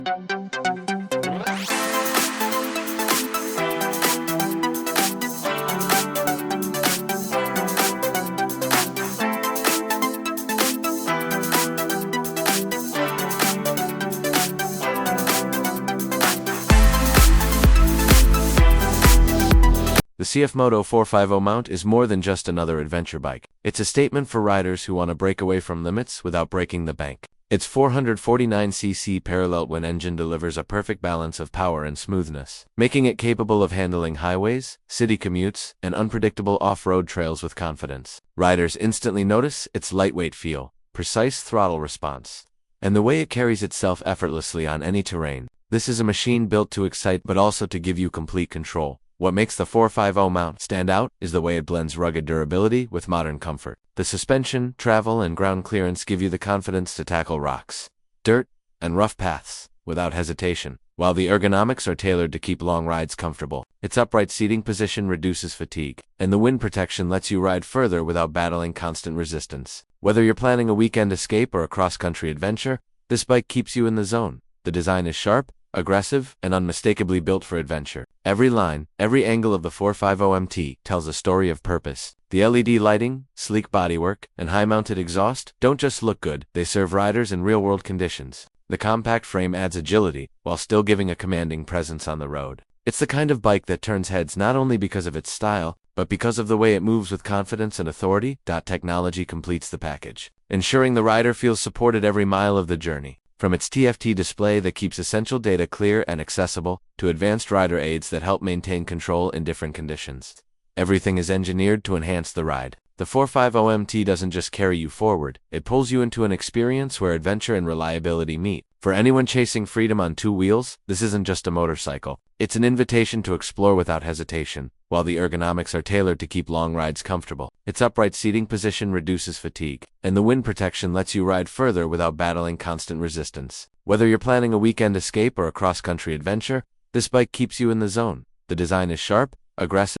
The CFMoto 450 mount is more than just another adventure bike. It's a statement for riders who want to break away from limits without breaking the bank. Its 449cc parallel twin engine delivers a perfect balance of power and smoothness, making it capable of handling highways, city commutes, and unpredictable off-road trails with confidence. Riders instantly notice its lightweight feel, precise throttle response, and the way it carries itself effortlessly on any terrain. This is a machine built to excite but also to give you complete control. What makes the 450 mount stand out is the way it blends rugged durability with modern comfort. The suspension, travel, and ground clearance give you the confidence to tackle rocks, dirt, and rough paths without hesitation, while the ergonomics are tailored to keep long rides comfortable. Its upright seating position reduces fatigue, and the wind protection lets you ride further without battling constant resistance. Whether you're planning a weekend escape or a cross-country adventure, this bike keeps you in the zone. The design is sharp, aggressive, and unmistakably built for adventure. Every line, every angle of the 450MT tells a story of purpose. The LED lighting, sleek bodywork, and high-mounted exhaust don't just look good, they serve riders in real-world conditions. The compact frame adds agility, while still giving a commanding presence on the road. It's the kind of bike that turns heads not only because of its style, but because of the way it moves with confidence and authority. Technology completes the package, ensuring the rider feels supported every mile of the journey. From its TFT display that keeps essential data clear and accessible, to advanced rider aids that help maintain control in different conditions, everything is engineered to enhance the ride. The 450MT doesn't just carry you forward, it pulls you into an experience where adventure and reliability meet. For anyone chasing freedom on two wheels, this isn't just a motorcycle. It's an invitation to explore without hesitation, while the ergonomics are tailored to keep long rides comfortable. Its upright seating position reduces fatigue, and the wind protection lets you ride further without battling constant resistance. Whether you're planning a weekend escape or a cross-country adventure, this bike keeps you in the zone. The design is sharp, aggressive,